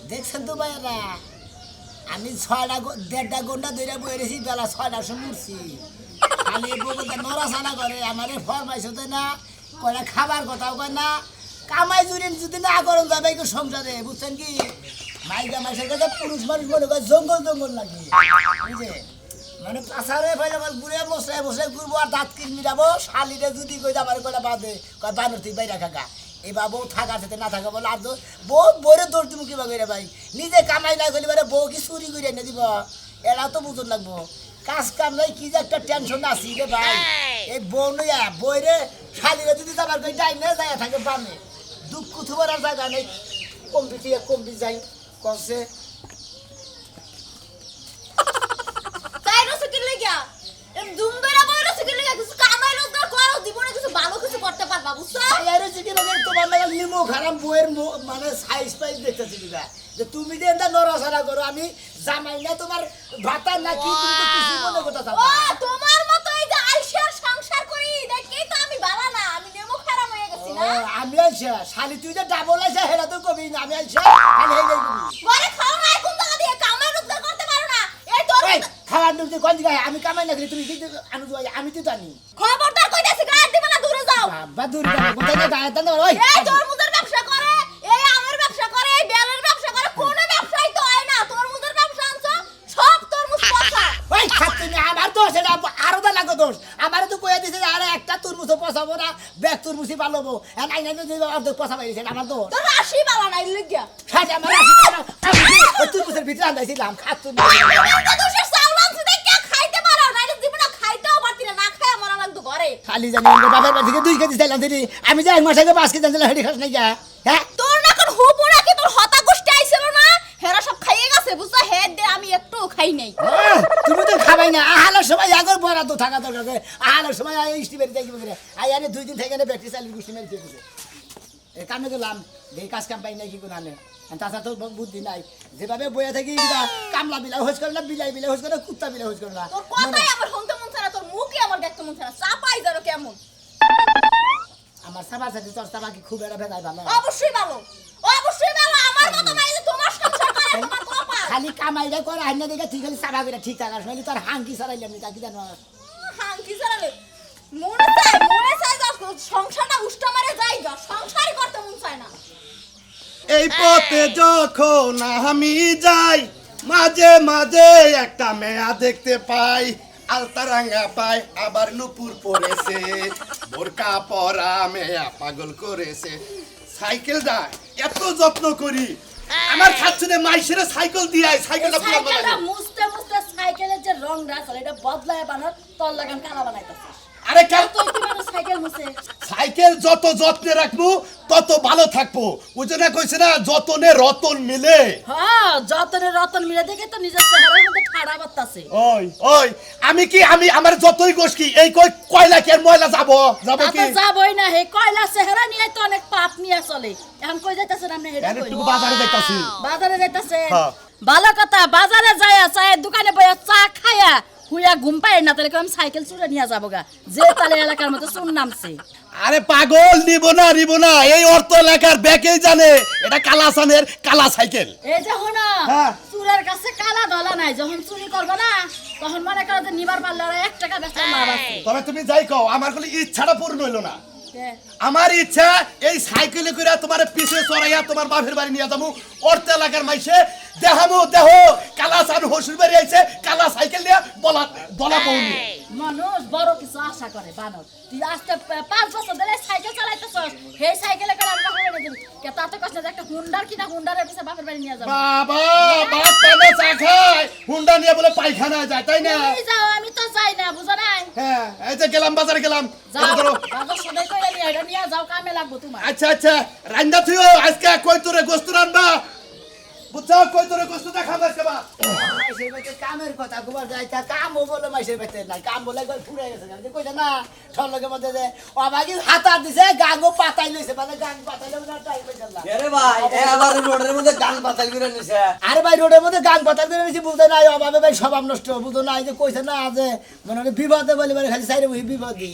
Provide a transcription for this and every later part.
দেখছেন তো ভাইরা, আমি 6টা 1.5টা ঘন্টা ধরে বয়ে রেছি, বেলা 6টার সময় উঠছি। খালি বউকে নড়াচড়া করে, আমারে ফরমাইশ হতে না, কয়টা খাবার কথাও কয় না। কামাই যদি না করেন যাবে একটু সংসারে, বুঝছেন কি? মাইকা মাইসের কাছে পুরুষ মানুষ মনে করে জঙ্গল জঙ্গল লাগে, বুঝে? মানে পাশারে ফেলে আমার ঘুরে বসে বসে ঘুরবো আর দাঁত কিন মিটাবো। শালিরে যদি কই আমার কয়টা বাদে কয় বানর তুই বাইরে খাকা, এবার বউ থাকার সাথে না থাকা বলে আর বউ বইরে দৌড় তুমি কিবা করে ভাই, নিজে কামাই না করলে পারে বউ কি চুরি করে এনে দিব? এরাও তো বুঝুন লাগবো। কাজ কাম নাই কি যে একটা টেনশন আছি রে ভাই। এই বউ নইয়া বইরে শালিরে যদি যাবার কই ডাইনে যায় থাকে বামে, দুঃখ থুবার আর জায়গা নেই। কমবি যাই কমছে তুমি যে নড়াচড়া করো, আমি জামাই না তোমার ভাতা নাকি? তোমার মতো এই যে আইসার সংসার করি দেখেই তো আমি বালা না, আমি নেমো খারাপ হয়ে গেছি না। আমি আইসা শালি তুই যে ডাবল আইসা হেরা তো কবি না, আমি আইসা খালি হেই কবি ঘরে খাও না, কোন টাকা দিয়ে কামাই রোজগার করতে পারো না। এই তোর খাওয়ার নুন কোন দিকে আমি কামাই না করি, তুমি আমি তো জানি। খবরদার কইতাছি গায়ে দিবা না, দূরে যাও। বাবা দূর কোথায় না গায়ে দাও। ওই এই তরমুজের ব্যবসা করে, এই আমের ব্যবসা করে, এই বেলের ব্যবসা করে, কোন ব্যবসাই তো হয় না। তরমুজের ব্যবসা আনছো, সব তরমুজ পচা। ওই খাচ্ছি না, আমার দোষ এটা, আরো দা লাগো দোষ। আমারও তো কয়ে দিছে যে আরে একটা তরমুজও পচাবো না, ব্যাগ তরমুজই পালবো, নাই নাই অর্ধেক পচা পাইছে, আমার দোষ। তোর রাশি বালা নাই লাগিয়া সাজে আমার রাশি না, আমি ওই তরমুজের ভিতরে আন্দাইছিলাম খাচ্ছি না। দোষের চাউল আনছি দেখে খাইতে পারো না, এটা জীবনে খাইতেও পারতি না, না খায় মরা লাগতো ঘরে। খালি জানি বাপের বাড়ি থেকে 2 কেজি চাইলাম দিদি, আমি যে এক মাস আগে 5 কেজি আনছিলাম, হেঁটে খাস নাই যা। হ্যাঁ তোর না কোন হুপু নাকি তোর হতা গোষ্ঠী আইছিল না, হেরা সব খাইয়ে গেছে বুঝছো, হেড দে আমি একটু খাই নাই। তুমি তো খাবাই না, আহালের সময় আগর বড় তো থাকা দরকার, আহালের সময় ইস্টি বেরিয়ে যাই কি আই আরে 2 দিন থেকে ব্যাটারি চালিয়ে গুষ্টি মেরে দিয়েছে। এ কামে গেলাম, এই কাজ কাম পাই নাই কি করে আনে, তাছাড়া তো বুদ্ধি নাই। যেভাবে বইয়া থাকি কামলা বিলাই হোজ করে না, বিলাই বিলাই হোজ করে না, কুত্তা বিলাই হোজ করে না। তোর কথাই আমার শুনতে মন চায় না, তোর মুখই আমার দেখতে মন চায় না, চাপাই ধরো কেমন। আমার সাবার সাথে তোর সাবা কি খুব একটা ভেদাই ভালো? অবশ্যই ভালো, অবশ্যই ভালো। আমার মতো মাই যে তোমার সংসার করে, তোমার কপাল। খালি কামাইটা করে আইনা দেখে তুই খালি সাবা করে ঠিক থাকাস, নাহলে তোর হাঙ্কি সারাইলাম তা কি জানো? হাঙ্কি সারালে মনে চায় যা সংসারটা উষ্টা মারে যাই যা, সংসারই করতে মন চায় না। এই পথে যখন আমি যাই, মাঝে মাঝে একটা মেয়া দেখতে পাই, আলতারাঙ্গা পাই, আবার নুপুর পড়েছে, বোরকা পরা মেয়া পাগল করেছে। সাইকেল যায় এত যত্ন করি, আমার খাচ্ছনে মাইসের সাইকেল দিয়ে সাইকেলটা পুরো সাইকেলটা মুছতে মুছতে সাইকেলের যে রং রাখল এটা বদলায় বানার তোর লাগান কালা বানাইতাছে। আরে কেন তুই কি মানুষ সাইকেল মুছে? সাইকেল যত যত্নে রাখবো তত ভালো থাকবো। ওই জন্য কইছে না যতনে রতন মিলে। হ্যাঁ, যতনে রতন মিলে দেখে তো নিজের চেহারার মধ্যে ঠাড়া বাতাছে। ওই ওই আমি আমার যতই গোস কি এই কয়লা কি আর ময়লা যাবো কি? তো যাবই না, হে কয়লা চেহারা নিয়ে তো অনেক পাপ নিয়ে চলে। এখন কই যাইতাছেন আপনি? হেডা কই? একটু বাজারে যাইতাছি। বাজারে যাইতাছেন? হ্যাঁ। ভালো কথা, বাজারে যায়া চায়ের দোকানে বইয়া চা খায়া হুইয়া ঘুম পায় না, তাহলে আমি সাইকেল চুরে নিয়ে যাবো গা, যে তালে এলাকার মতো চুন নামছে। আরে পাগল, নিব না এই অর্থ এলাকার ব্যাকেই জানে এটা কালাসানের কালা সাইকেল। এই যে হনো, হ্যাঁ। চুরের কাছে কালা ধলা নাই, যখন চুরি করবে না তখন মনে করো যে নিবার পারলে আর 1 টাকা বেচা লাভ আছে। তবে তুমি যাই কও, আমার কোনো ইচ্ছাটা পূর্ণ হইলো না। কে? আমার ইচ্ছা এই সাইকেলে করে তোমার পিছে চড়াইয়া তোমার বাপের বাড়ি নিয়ে যাবো, অর্থ এলাকার মাইসে দেহামু দেহ কালাসান হসুর বাড়ি আইছে কালা সাইকেল নিয়ে বলা বউনি। মানুষ বড় কিছু আশা করে বানর, তুই আজকে 5 বছর ধরে সাইকেল চালাইতেছস, সেই সাইকেলে করে আমরা বাপের বাড়ি যাবি কে? তাতে কষ্ট যে একটা হুন্ডার কিনা, হুন্ডারের পিছে বাপের বাড়ি নিয়ে যাবো। বাবা বাপ পানে চা খায়, হুন্ডা নিয়ে বলে পায়খানা যায়, তাই না? তুমি যাও, আমি তো যাই না, বুঝো নাই? হ্যাঁ, এই যে গেলাম বাজারে গেলাম। যাও, ধরো। বাজার সদাই কইরা নিয়ে এটা নিয়ে যাও, কামে লাগবো তোমার। আচ্ছা রান্দা থুইও, আজকে কই তোরে গোস্ত রান্না? বুঝছা কই তোরে কষ্ট দেখাবে কেবা মাইসের বাড়িতে কামের কথা গোবার যাইতা কামও বলে মাইসের বাড়িতে নাই কাম বলে একবার ফুরে গেছে আমি কইতা না ঠলকে মধ্যে যে অবাগি হাতা দিছে গাঙ্গো পাতাই লইছে মানে গাং পাতাইলে না টাইম পেছাল্লা আরে ভাই এবার রোডের মধ্যে গান পাতাল করে নিছে আরে ভাই রোডের মধ্যে গাং পাতাল করে নিছি বুঝতে নাই অভাবে ভাই স্বভাব নষ্ট বুঝো না এই যে কইছে না যে মনে হয় বিপদে বলে মানে খালি সাইরে বই বিপদ দিই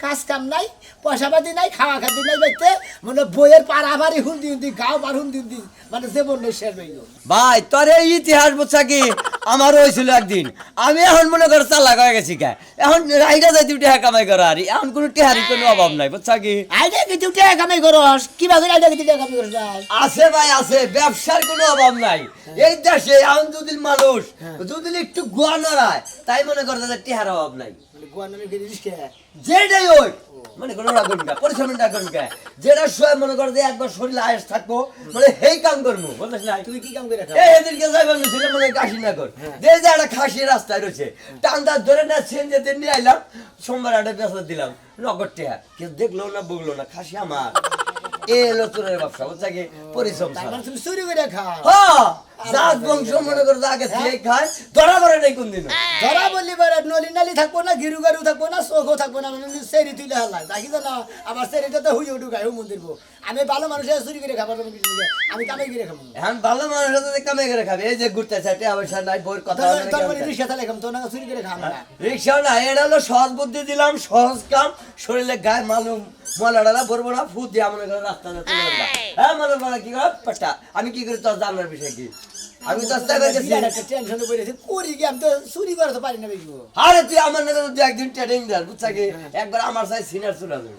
কাজ কাম নাই পয়সা পাতি নাই খাওয়া খাতি নাই বাইতে মানে বইয়ের পারাবারি হুন্দি হুন্দি গাও বার হুন্দি হুন্দি মানে জীবন নেই শেষ হয়ে গেল ভাই তোর এই ইতিহাস বুঝছা কি আমার হয়েছিল একদিন আমি এখন মনে করে চালাক হয়ে গেছি কে এখন রাইডা যাইতে টেহা কামাই করা আর এখন কোনো টেহারি কোনো অভাব নাই বুঝছা কি আইডা কি তুই টাকা কামাই করস কি ভাবে আইডা কি টাকা কামাই করস ভাই আছে ভাই আছে ব্যবসার কোনো অভাব নাই এই দেশে এখন যদি মানুষ যদি একটু গোয়া নড়ায় তাই মনে করে তাদের টেহার অভাব নাই মানে গোয়ানের গিরিস কে যেটাই ওই মানে কোনো রাখুন কে পরিশ্রমটা করুন কে যেটা সবাই মনে করে যে একবার শরীরে আয়েস থাকবো মানে সেই কাম করবো বুঝলিস না তুই কি কাম করে খাস এই এদেরকে যাইবার ছিল মনে কাশি না কর যে যে একটা খাসি রাস্তায় রয়েছে টান্দা ধরে না সেন যেতে নিয়ে আইলাম সোমবার একটা বেসা দিলাম নগদ টেহা কেউ দেখলো না বুগলো না খাসি আমার এ এলো চোরের ব্যবসা বুঝছা কি পরিশ্রম তার ছাড়া। মানে তুমি চুরি করে খাও হ্যাঁ জাত বংশ মনে করে আগে থেকে খায় ধরা পড়ে নাই কোনদিন ধরা বললি বারে নলি নালি থাকবো না গিরু গারু থাকবো না চোখও থাকবো না মানে সেরি তুলে হালাই দেখি না আমার সেরিটা তো হুই উঠু গায়ে মন্দির আমি ভালো মানুষের চুরি করে খাবার আমি কামাই করে খাবো এখন ভালো মানুষ হতে কামে করে খাবে এই যে ঘুরতে চাইতে অবশ্য নাই বইয়ের কথা তোর মানে রিক্সা চালাই খাম তো না চুরি করে খাবো না রিক্সা না এটা হলো সহজ বুদ্ধি দিলাম সহজ কাম শরীরে গায়ে মালুম মলাডালা ভরবো না ফুট দিয়ে মনে করে রাস্তা হ্যাঁ মনে বলা কি করে পাটা আমি কি করি তোর জানার বিষয় কি আমি তো টেনশনে পড়েছি করি কি আমি তো চুরি করে তো পারি না বেশি আরে তুই আমার নাকি তুই একদিন ট্রেনিং দেন বুঝছা কি একবার আমার সাথে সিনিয়র চলে আসবে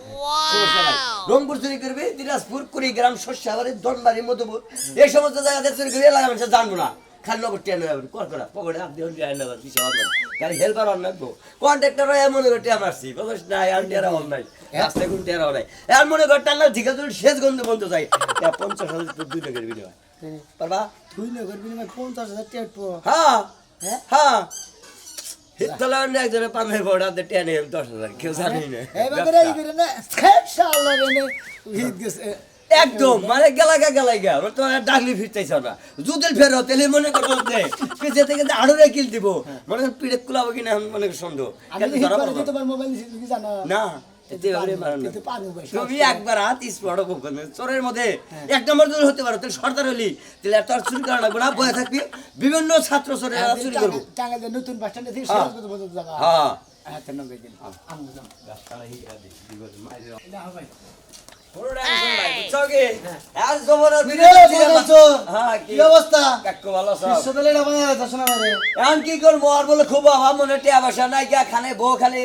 রংপুর চুরি করবি দিনাজপুর কুড়িগ্রাম শস্যাবাড়ি দনবাড়ি মধুপুর এই সমস্ত জায়গাতে চুরি করে এলাকা মানুষ জানবো না খালি নগর ট্রেন হয়ে কর করা পকেটে হাত দিয়ে ট্রেন নেবার কিছু হবে না খালি হেল্পার অন রাখবো কন্ট্রাক্টর মনে করে ট্রেন মারছি বুঝছ না আর টেরা হল নাই রাস্তায় কোন টেরা হল নাই আর মনে কর টান্না ঠিক আছে শেষ গন্ধ বন্ধ যাই 50,000 দুই টাকার বিনিময় পারবা তুই না করবি না 50,000 টাকা পো হ্যাঁ হ্যাঁ হ্যাঁ তাহলে অন্য একজনে পামে বড়াতে টেনে 10,000 কেউ জানি না এইবার করে এই করে না ইনশাআল্লাহ রে হিট গেছে একদম মানে গেলাগা মানে তো ডাকলি ফিরতেছ না জুদেল ফেরো তেলে মনে করো যে পিছে থেকে যে আড়রে কিল দিব মনে পিড়ে কুলাবো কিনা মনে সন্দেহ আমি হিট করে দিই তোমার মোবাইল কি জানো না এতে ওরে মারো না কিন্তু পারবো ভাই তুমি একবার হাত স্পট করবে চোরের মধ্যে এক নম্বর দূর হতে পারো তাহলে সর্দার হলি তাহলে এত আর চুরি করা লাগবে না বয়ে থাকবি বিভিন্ন ছাত্র চোরেরা চুরি করবো টাঙ্গা যে নতুন বাস স্ট্যান্ডে থেকে শেষ করতে বলতে যাবা হ্যাঁ হ্যাঁ তো নবে দিন আমি যাম না ভাই কোনো টেনশন নাই বুঝছো কি আর জবরের হ্যাঁ কি অবস্থা কাকু ভালো সব বিশ্ববিদ্যালয়ে এটা বানায় যাচ্ছে না রে এখন কি করবো আর বলে খুব অভাব মনে টিয়া বাসা নাই গিয়া খানে বউ খালি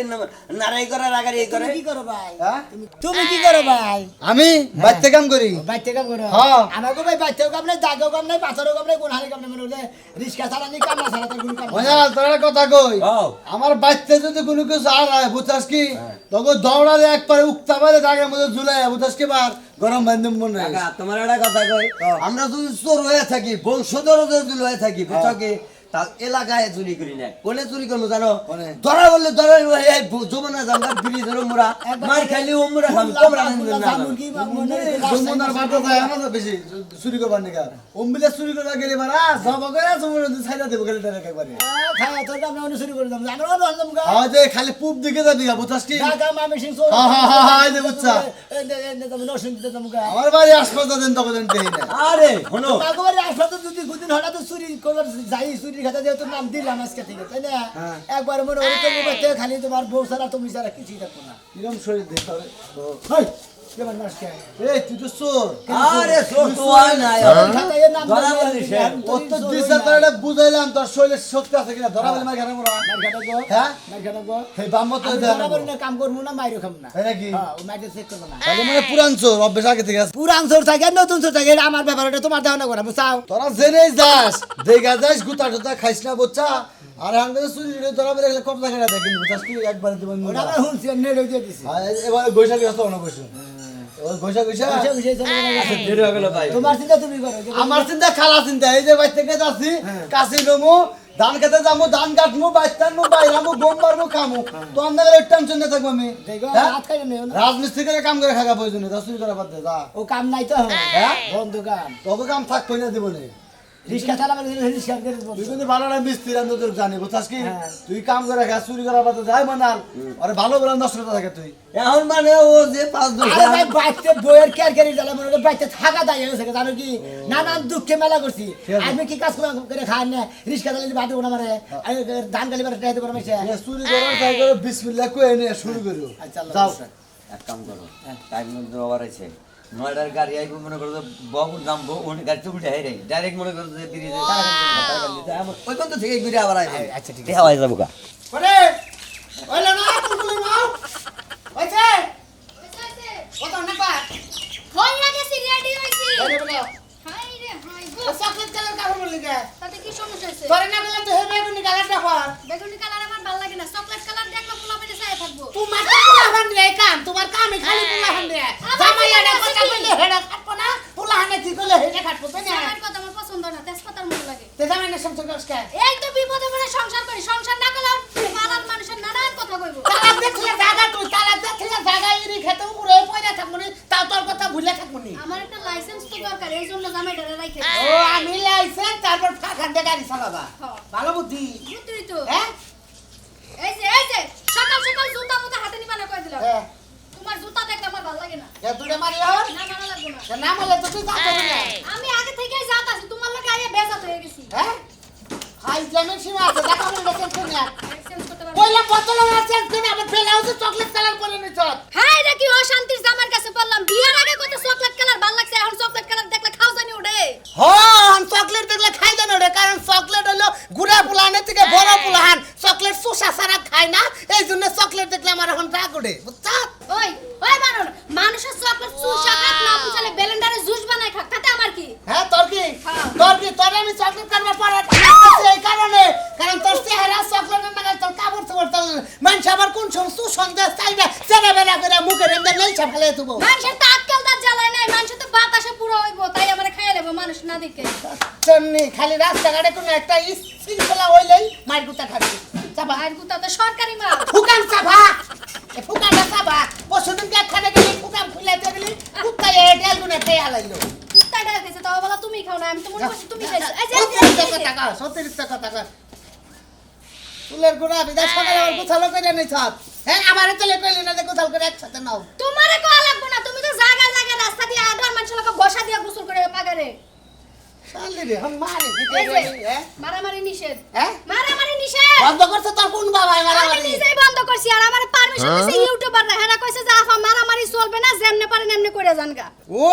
নারাই করে রাগারি করে তুমি কি করো ভাই হ্যাঁ? তুমি কি করো ভাই আমি বাইতে কাম করি বাইতে কাম করো হ্যাঁ। আমাকে ভাই বাইতেও কাম নাই দাগেও কাম নাই পাথরেও কাম নাই কোন হালি কাম নাই মনে হলে রিস্কা চালানি কাম না চালাতে কোনো কাম নাই মজাল তোর একটা কথা কই ও আমার বাইতে যদি কোনো কিছু আর হয় বুঝছাস কি তখন দৌড়ালে একবারে উক্তা পারে জায়গার মধ্যে ঝুলাই বুঝছাস কি বার গরম বান্ধব মনে হয় কাকা তোমার একটা কথা কই আমরা যদি চোর হয়ে থাকি বংশধর যদি হয়ে থাকি বুঝছো কি তা এলাকায় চুরি করি না কোনে চুরি করবো জানো কোনে? ধরা বললে ধরা এই যমুনা জামদার বিড়ি ধরো মোরা মার খাইলে ওমরা খাম তোমরা না যমুনার বাটা যায় না তো বেশি চুরি করবার নিকা অম্বিলে চুরি করবা গেলে মারা যাব করে যমুনা ছাইরা দেব গেলে তারে একবারে খাওয়া তো আমরা অন্য শুরু করে দাম আমরা অন্য দাম গা হ্যাঁ যে খালি পুপ দিকে যাবি গা বুঝছাস কি ঢাকা মামি সিং সোর হ্যাঁ, এই যে বুঝছা। দাম নরসিং দাম গা আমার বাড়ি আসপাতা দেন তখন দেই না আরে শোনো বাগবাড়ি আসলে যদি দুদিন হঠাৎ চুরি করবার যাই চুরি খাতা যেহেতু নাম দিলাম আজকে থেকে তাই না একবার মনে হলো তুমি বাচ্চা খালি তোমার বউ ছাড়া তুমি ছাড়া কিছুই থাকবো না কিরম শরীর দেখতে হবে হাই কেমন মাসকে এই তুই তো চোর আরে চোর তো আর নাই খাতায় নাম ধরা বললি সে। ও তো দিশা তোর এটা বুঝাইলাম তোর শরীরে শক্তি আছে কিনা ধরা বলে মার ঘরে মোরা হ্যাঁ এই বাম্মা তো দেন কাম করবো না মাইরো খাম না তাই নাকি হ্যাঁ ও মাইরে চেক করবো না তাহলে মানে পুরান চোর অভ্যেস আগে থেকে আছে পুরান চোর থাকে আর নতুন চোর থাকে এটা আমার ব্যাপার এটা তোমার ধারণা করা বুঝাও তোরা জেনেই যাস দেখা যাস গুতা টুতা খাইস না বুঝছা আর হাঙ্গে চুরি ধরা বলে গেলে কম দেখা দেয় কিন্তু বুঝছাস কি একবার দিবেন ওটা আমরা শুনছি নেড়ে দিয়ে দিছি এবার বৈশাখী হতো না বসু ওই বৈশাখ বুঝে বুঝে চলে গেছে। দেরি হয়ে গেল ভাই তোমার চিন্তা তুমি করো আমার চিন্তা খালা চিন্তা এই যে বাইর থেকে যাচ্ছি কাশি নমু ধান খেতে যাবো ধান কাটমু বাইতানমু বাইরামু গম পারবো খামু তো আমাদের ওই টেনশন নিয়ে থাকবো আমি দেখো হ্যাঁ? হাত খাই না রাজমিস্ত্রি করে কাম করে খাগা প্রয়োজন নেই চুরি করা বাদ দে যা ও কাম নাই তো হ্যাঁ? বন্ধু কাম তোকে কাম থাকতো না জীবনে রিক্সা চালাবার রিক্সা করে তুই কিন্তু ভালো না মিস্ত্রি আমি তোর জানি বুঝছাস কি হ্যাঁ। তুই কাম করে খা চুরি করার পাতে যাই মানাল আরে ভালো বলে নষ্ট করতে থাকে তুই এখন মানে ও যে 5 আরে ভাই বাইতে বইয়ের কেয়ার কেয়ারি জ্বালা মনে করে বাইতে থাকা দায় হয়ে গেছে জানো কি নানান দুঃখে মেলা করছি আমি কি কাজ করে খাই না রিক্সা চালালে বাদে ওনা মারে ধান গালি মারে টাইতে করে মেশে এ চুরি করার তাই করে বিসমিল্লাহ কই এনে শুরু করো যাও এক কাম করো টাইম মধ্যে ওভার আছে 9টার গাড়ি আইব মনে করো বহু নামবো ওই গাড়ি তো উঠে হাইরে ডাইরেক্ট মনে করো যে ব্রিজে ওই কোন থেকে ঘুরে আবার আইবে আচ্ছা ঠিক দেখা হয়ে যাবো কা করে ওইলা না তুলতুলি নাও হইছে কত না পার হই লাগেছি রেডি হইছি বলে বলে হাই রে হাই গো ও চকলেট কালার কাপড় বলি কে তাতে কি সমস্যা হইছে তোরে না গেলে তো হে বেগুনি কালারটা কর বেগুনি কালার আমার ভালো লাগে না চকলেট কালার দেখলে পোলা পেটে চাই থাকবো তোমার তো পোলাহান রে কাম তোমার কামই খালি পোলাহান রে জামাই আড়া কথা কইলে হেডা কাটবো না পোলাহানে কি কইলে হেডা কাটবো তাই না আমার কথা আমার পছন্দ না তেজপাতার মতো লাগে তে জামাই না সংসার করছ কে এই তো বিপদে পড়ে সংসার করি সংসার না করলে পাড়ার মানুষের নানান কথা কইবো তালা দেখলে জায়গা তুই তালা দেখলে জায়গা ইরি খেতে উপরে পয়দা থাকবো নি তাও তোর কথা ভুলে থাকবো নি আমার একটা লাইসেন্স তো দরকার এই জন্য জামাইটারে রাইখে ও আমি লাইসেন্স তারপর ফাঁকান দিয়ে গাড়ি চালাবা হ্যাঁ। ভালো বুদ্ধি বুঝলি তো হ্যাঁ এই যে সকাল সকাল জুতা মুতা হাতে নিবা না কই দিলাম হ্যাঁ তোমার জুতা দেখলে আমার ভালো লাগে না এ তুই মারি আর না ভালো লাগবে না না বলে তো তুই যাবো না আমি আগে থেকেই জাত আছি তোমার লাগে আইয়া বেজাত হয়ে গেছি হ্যাঁ হাই জামের সীমা আছে দেখা মনে দেখেন তুমি চেঞ্জ করতে পারবো পয়লা বোতল না চেঞ্জ করে আবার ফেলে হাউসে চকলেট কালার করে নিছ হাই রে কি অশান্তির জামার কাছে বললাম বিয়ার আগে কত চকলেট কালার ভালো লাগছে এখন চকলেট কালার দেখলে খাও জানি ওঠে হন চকলেট দেখলে খাই দেন রে কারণ চকলেট হলো গুড়া পুলাহানের থেকে বড় পুলাহান চকলেট সুসা সারা খায় না এই জন্য চকলেট দেখলে আমার এখন রাগ ওঠে বুঝছ ওই বানর মানুষের চকলেট চুষা খাক না পুছালে ব্লেন্ডারে জুস বানাই খাক তাতে আমার কি হ্যাঁ তোর কি তোর আমি চকলেট কাটবা পরে এই কারণে কারণ তোর চেহারা চকলেটের মানে তোর কাপড় চোপড় তোর মানুষ আবার কোন সময় সুসন্দেশ চাই না চেনা বেলা করে মুখের এমনি নেই ফেলে দেবো মানুষের তো আজকাল তার জ্বালায় নাই মানুষের তো বাতাসে পুরো হইব তাই আমারে খাইয়া দেবো মানুষ না দেখে চন্নি খালি রাস্তাঘাটে কোনো একটা শৃঙ্খলা হইলেই মায়ের গুতা খাবি চাপা আর গুতা তো সরকারি মাল ফুকান চাপা এ ফুকানটা চাপা পরশুদিন কে খানে গেলি ফুকান ফুলাইতে গেলি কুত্তা এয়ারটেল গুনে খেয়ে হালাইলো কুত্তা ডাকা খাইছে তাও বলা তুমি খাও না আমি তো মনে করছি তুমি খাইছো এই যে সত্তরিশ টাকা ফুলের গুড়া বিদায় সকালে আমার গোছালো করে নেই সব হ্যাঁ আমার চলে কইলি না যে গোছাল করে একসাথে নাও তোমারে কোয়া লাগবো না তুমি তো জায়গা জায়গা রাস্তা দিয়ে আডার মানুষের লোক বসা দিয়া গোসল করে পাগারে শালি রে হম মারে এই যে মারামারি নিষেধ হ্যাঁ মারামারি নিষেধ বন্ধ করছে তোর কোন বাবা আমি মারামারি নিজেই বন্ধ করছি আর আমার পারমিশন দিছে ইউটিউবাররা হেরা কইছে যে আফা মারামারি চলবে না যেমনে পারেন এমনি করে জানগা ও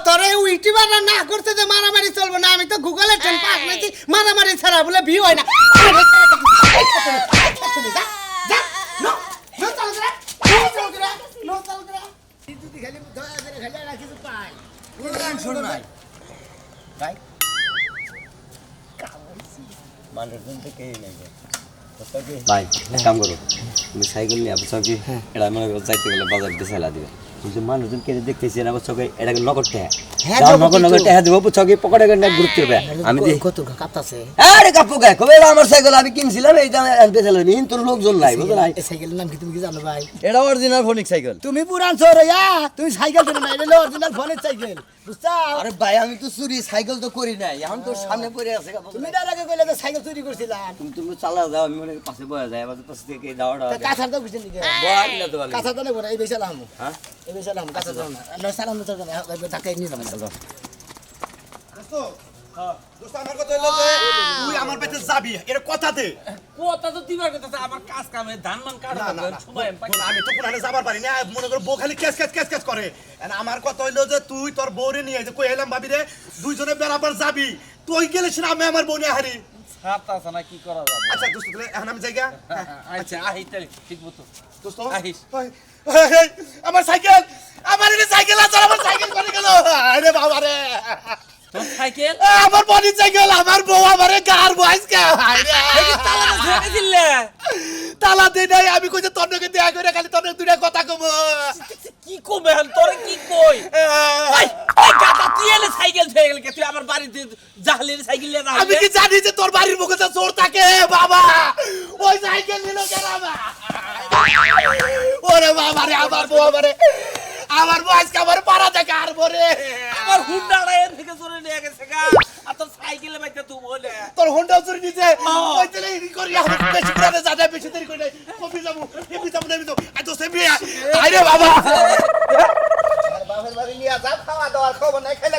তোরে ইউটিউবার না করতে যে মারামারি চলবে না আমি তো গুগলে টেন পাস নাকি মারামারি ছাড়া বলে ভিউ হয় না যা যা নো নো চল করে নো চল করে নো চল করে তুই খালি দয়া করে খালি রাখি তো পাই শোন নাই ভাই মানুষজন তো কেই নাই ভাই এক কাম করো তুমি সাইকেল নিয়ে আবার চৌকি এটা মনে করো যাইতে গেলে বাজার দিয়ে চালা দিবে কিন্তু মানুষজন কেটে দেখতেছি না চৌকে এটাকে নগদ টেহা নগদ টেহা দেবো চৌকি পকেটে গেলে ঘুরতে হবে আমি দেখি কত কাপতাছে আরে কাপু গায়ে কবে আমার সাইকেল আমি কিনছিলাম এই দামে আনতে চাইলাম কিন্তু লোকজন নাই বুঝলো নাই এই সাইকেলের নাম কি তুমি কি জানো ভাই এটা অরিজিনাল ফোনিক সাইকেল তুমি পুরান চোর ইয়া তুমি সাইকেল কিনো না এটা হলো অরিজিনাল ফোনের সাইকেল বুঝছো আরে ভাই আমি তো চুরি সাইকেল তো করি নাই এখন তো সামনে পড়ে আছে তুমি তার আগে কইলে যে সাইকেল চুরি করছিলাম তুমি চালা যাও আমি মনে পাশে বয়া যায় আবার পাশে থেকে দাওড়া কাছার তো বুঝছেন দিকে বয়া দিলা তো ভালো কাছার তো না এই বেশি লাম হ্যাঁ এই বেশি লাম কাছার তো না আল্লাহ সালাম তো না ধাক্কা নিয়ে যাবেন দোস্ত আমার কথা হইলো যে তুই আমার পেতে যাবি এর কথা দে কথা তো দিবার কথা আছে, আমার কাজ কামে ধান মান কাটা না, না, না। সময় আমি পাই না। আমি তো কোনানে যাবার পারি না মনে করো বউ খালি কেস কেস কেস কেস করে And আমার কথা হইলো যে তুই তোর বউরে নিয়ে যে কই এলাম ভাবি রে দুইজনে বরাবর যাবি তুই গেলিস না আমি আমার বউ নিয়ে হারি ছাড় আছে না কি করা যাবে আচ্ছা দোস্ত তাহলে এখন আমি জায়গা আচ্ছা আহি তাহলে ঠিক মতো দোস্ত আহিস। এই, আমার সাইকেল আমার এই সাইকেল আছে আমার সাইকেল করে গেল আরে বাবা রে তোর সাইকেল আমার বডি সাইকেল আমার বউ আমারে গার বয়স কে আরে তালা তো ঝেড়ে দিলে তালা দে নাই আমি কইতে তোর নাকি দেয়া করে খালি তোর নাকি দুইটা কথা কব কি কবে তোরে কি কই এই এই গাটা তুই এলে সাইকেল থেকে গেল তুই আমার বাড়িতে জাহলের সাইকেল নিয়ে না আমি কি জানি যে তোর বাড়ির মুখে তো চোর থাকে বাবা ওই সাইকেল নিল গেলাম ওরে বাবা রে আমার বয়স কে আমার পাড়া থেকে আর বরে আমার হুন্ডাটা এর থেকে চলে নিয়ে গেছে গা আর তোর সাইকেলে বাইতে তুই বলে তোর হোন্ডা চুরি দিছে ওই তেলে ই করি আমি বেশি করে যাবে বেশি দেরি করে কপি যাবো এমনি যাবো আই তো সেমি আইরে বাবা আর বাপের বাড়ি নিয়ে যা খাওয়া দাওয়ার খবর নাই খাইলে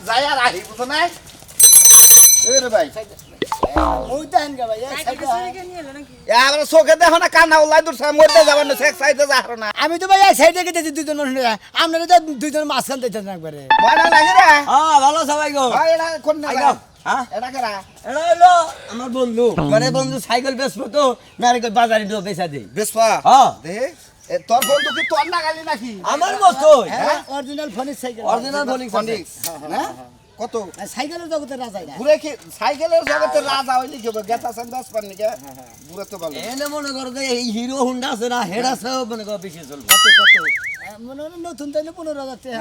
যাই আর আহি বুঝো না এ রে ভাই ওই দেন গা ভাই আমরা চোখে দেখো না কান্না উল্লাই দূর মরতে যাবেন না সেক সাইডে যাহার না আমি তো ভাই এই সাইডে গেছি দুইজন মানুষ আপনারা তো দুইজন মাঝখান দিতেন একবারে ময়না লাগে রে হ্যাঁ ভালো সবাই গো ভাই এটা কোন না আইগো, হ্যাঁ? এটা কেরা এটা হলো আমার বন্ধু মানে বন্ধু সাইকেল বেচবো তো নারিকেল বাজারে দিও বেচা দেই বেসপা হ্যাঁ দে তোর বন্ধু কি তোর না গালি নাকি আমার মতোই অরিজিনাল ফোনের সাইকেল অরিজিনাল ফোনিং ফনিক্স না কত সাইকেলের জগতে রাজাই না ঘুরে কি সাইকেলের জগতে রাজা হইলি কি গেতা সন্দাস পারনি কে ঘুরে তো ভালো এনে মনে করো যে এই হিরো হুন্ডা আছে না হেড আছে মনে করো বেশি চলবে মনে হয় নতুন তাইলে 15,000 টাকা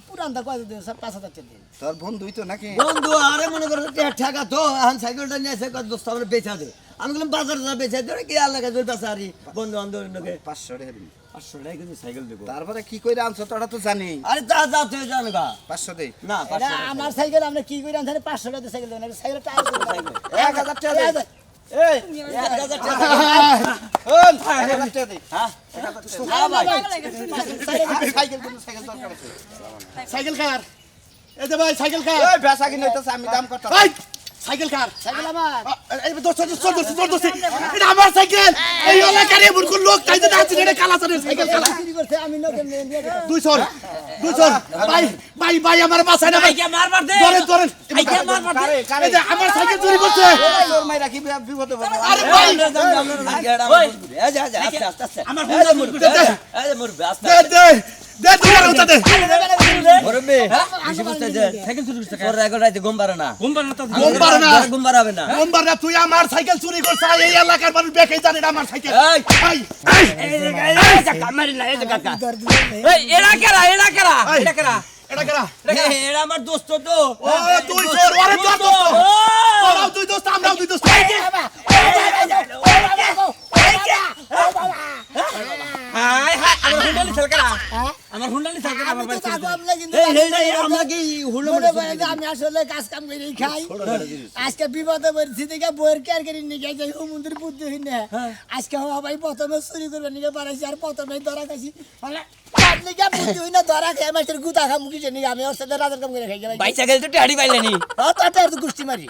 পুরানটা কত দিন স্যার 5,000 টাকা দিন তোর বন্ধুই তো নাকি বন্ধু আরে মনে করো ঠেকা তো এখন সাইকেলটা নিয়ে এসে কত দোস্ত আমরা বেচা দে আমি বললাম বাজারে যা বেচা দে কি আর লাগে চলতে সারি বন্ধু বান্ধব লোকে 500 টাকা দিবি 500 টাকা কিন্তু সাইকেল দেবো তারপরে কি কইরা আনছ তোরা তো জানি আরে যা যা তুই জানো গা 500 দে না এটা আমার সাইকেল আপনি কি করে আনছেন 500 টাকা সাইকেল দেন সাইকেল টায়ার 1000 টাকা দে এই 1000 টাকা ওন 1000 টাকা দে হ্যাঁ না ভাই সাইকেল কিন্তু সাইকেল দরকার আছে সাইকেল কার এই যে ভাই সাইকেল কার ওই বেচা কিনে হইতাছে আমি দাম কত এই সাইকেল কার সাইকেল আমার এই দোস্ত এটা আমার সাইকেল এই এলাকার এমন কোন লোক তাই তো আছে এটা কালা চানের সাইকেল কালা চুরি করতে আমি নতুন নিয়ে গেছি 200 ভাই আমার বাসায় না ভাই আইকে মারবার দে ধরেন আইকে মারবার দে এই যে আমার সাইকেল চুরি করছে তোর মাইরা কি বিপদে পড়বো আরে ভাই আমার হুন্ডা মুরগি দে দে তুই আর উঠা দে কোনবার না তুই আমার সাইকেল চুরি করছ এই এলাকার মানুষ বেকাই জানে না আমার সাইকেল এই এরা কেরা এটা কেরা এটা কেরা আমার দোস্ত তো ও তুই চোর ওরে তোর দোস্ত তোরাও দুই দোস্ত আমরাও দুই দোস্ত হাই হাই আমার হুন্ডা নি সরকারা আমার হুন্ডা নি সরকারা আমার বাড়ি আমি আসলে কাজ কাম করে খাই আজকে বিপদে পড়ছি দেখে বইয়ের কেয়ার করে নিয়ে যাই যাই মন্দির বুদ্ধি হই না আজকে ভাই প্রথমে চুরি করবে নিয়ে পারাইছি আর প্রথমে ধরা খাইছি লিখে বুদ্ধি হই না ধরা খেয়ে মাসের গুতা খা মুখি নিয়ে আমি ওর সাথে রাজার কাম করে খাই যাই বাইসাইকেল তো টাড়ি পাইলেনি তো গোষ্ঠী মারি